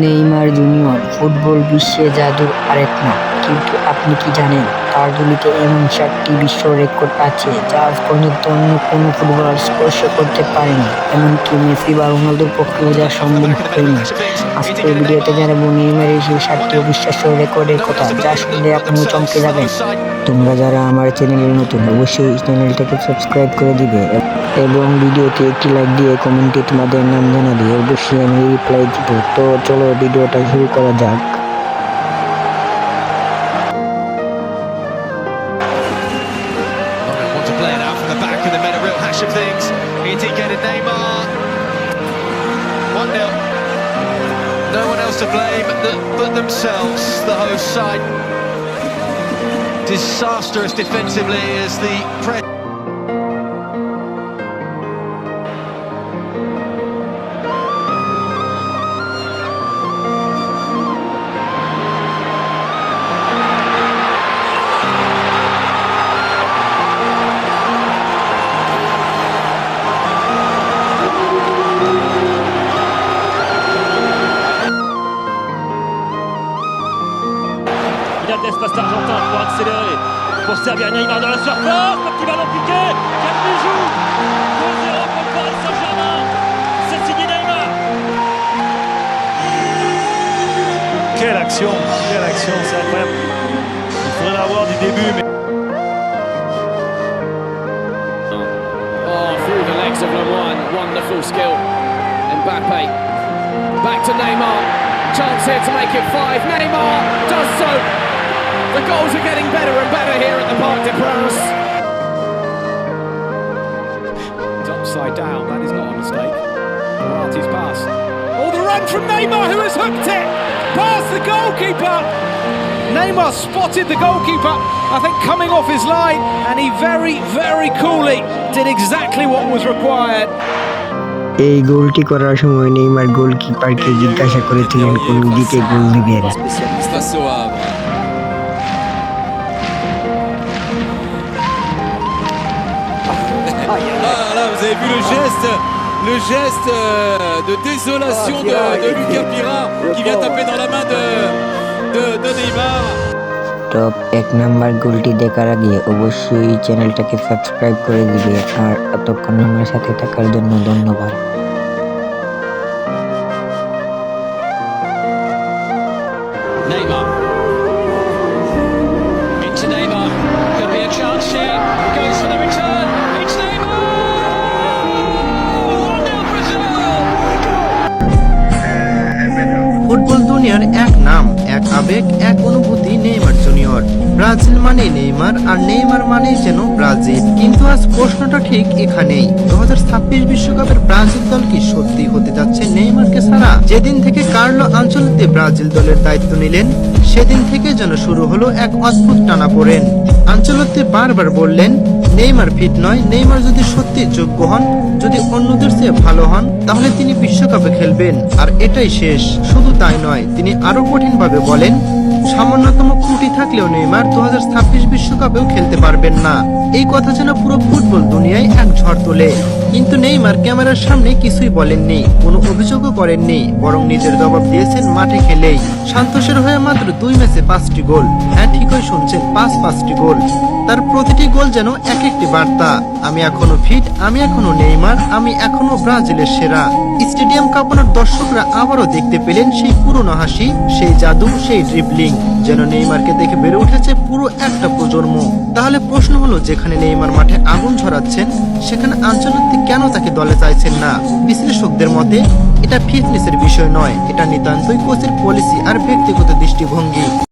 Neymar junior football বিশ্বে জাদুর আরেক নাম, কিন্তু আপনি কি জানেন তার ঝুলিতে এমন 4টি বিশ্ব রেকর্ড আছে যা আজ পর্যন্ত অন্য কোনো ফুটবলার স্পর্শ করতে পারেনি, এমনকি মেসি বা রোনালদোর পক্ষেও যা সম্ভব হয়নি। আজকের ভিডিওতে জানাবো নেইমারের সেই 7টি অবিশ্বাস্য রেকর্ডের কথা যা শুনলে আপনিও চমকে যাবেন। তোমরা যারা আমার চ্যানেলে নতুন অবশ্যই চ্যানেলটাকে সাবস্ক্রাইব করে দিবে এবং ভিডিওতে একটি লাইক দিয়ে কমেন্টে তোমাদের নাম জানাবে, অবশ্যই আমি রিপ্লাই দিব। তো চলো ভিডিওটা শুরু করা যাক। Want to play it out from the back and they made a real hash of things. Indicated Neymar. 1-0. No one else to blame but themselves, the host side. Disastrous defensively as the press. Il a de l'espace d'Argentin pour accélérer, pour servir Neymar dans la surface, le petit ballon piqué, quel bijou 2-0 pour le Paris Saint-Germain, c'est signé Neymar. Quelle action, c'est incroyable. Il faudrait l'avoir du début, mais... Oh, through the legs of Lemoine, wonderful skill. Mbappe, back to Neymar. Chance here to make it 5. Neymar does so. The goals are getting better and better here at the Parc des Princes. It's upside down, that is not a mistake. Morati's pass. Oh, the run from Neymar, who has hooked it past the goalkeeper. Neymar spotted the goalkeeper, I think, coming off his line, and he very, very coolly did exactly what was required. এই গোলটি করার সময় Neymar গোলকিপারকে জিজ্ঞাসা করেছিলেন কোন দিকে গোল দিবেন। Face au Havre. Ah là, vous avez vu le geste de désolation de Lucas Pira qui vient taper dans la main de Neymar. Top 1 number গোলটি দেখার আগে অবশ্যই চ্যানেলটাকে সাবস্ক্রাইব করে দিবে, আর এতক্ষণ আমার সাথে থাকার জন্য ধন্যবাদ। Neymar. Into Neymar. Could be a chance here. Goes for the return. It's Neymar! 1-0 Brazil! Football দুনিয়ার এক নাম, এক আবেগ, এক অনুভূতি, নেইমার জুনিয়র। ব্রাজিল মানে নেইমার, আর নেইমার মানে যেন ব্রাজিল। কিন্তু আজ প্রশ্নটা ঠিক এখানেই, 2026 বিশ্বকাপের ব্রাজিল দল কি সত্যি হতে যাচ্ছে নেইমারকে ছাড়া? যেদিন থেকে কার্লো আনচেলত্তি ব্রাজিল দলের দায়িত্ব নিলেন, সেদিন থেকে যেন শুরু হলো এক অদ্ভুত টানাপোড়েন। আনচেলত্তি বারবার বললেন নেইমার ফিট নয়, নেইমার যদি সত্যি যোগ্য হন, যদি অন্যদের চেয়ে ভালো হন, তাহলে তিনি বিশ্বকাপে খেলবেন, আর এটাই শেষ। শুধু তাই নয়, তিনি আরো কঠিনভাবে বলেন সামান্যতম ত্রুটি থাকলেও নেইমার 2026 বিশ্বকাপেও খেলতে পারবেন না। এই কথা যেন পুরো ফুটবল দুনিয়ায় এক ঝড় তোলে। কিন্তু নেইমার ক্যামেরার সামনে কিছুই বলেননি, কোনো অভিযোগও করেননি, বরং নিজের জবাব দিয়েছেন মাঠে খেলেই। সান্তোসের হয়ে মাত্র 2 ম্যাচে 5টি গোল। হ্যাঁ, ঠিকই শুনছেন, 5টি গোল। তার প্রতিটি গোল যেন এক একটি বার্তা, আমি এখনো ফিট, আমি এখনো নেইমার, আমি এখনো ব্রাজিলের সেরা। স্টেডিয়াম কাঁপানোর দর্শকরা আবারও দেখতে পেলেন সেই পুরনো হাসি, সেই জাদু, সেই ড্রিবলিং, যেন নেইমারকে দেখে বেড়ে উঠেছে পুরো একটা প্রজন্ম। তাহলে প্রশ্ন হলো, যেখানে নেইমার মাঠে আগুন ছড়াচ্ছেন, সেখানে আনচেলত্তি কেন তাকে দলে চাইছেন না? বিশ্লেষকদের মতে এটা ফিটনেসের বিষয় নয়, এটা নিতান্তই কোচের পলিসি আর ব্যক্তিগত দৃষ্টিভঙ্গি।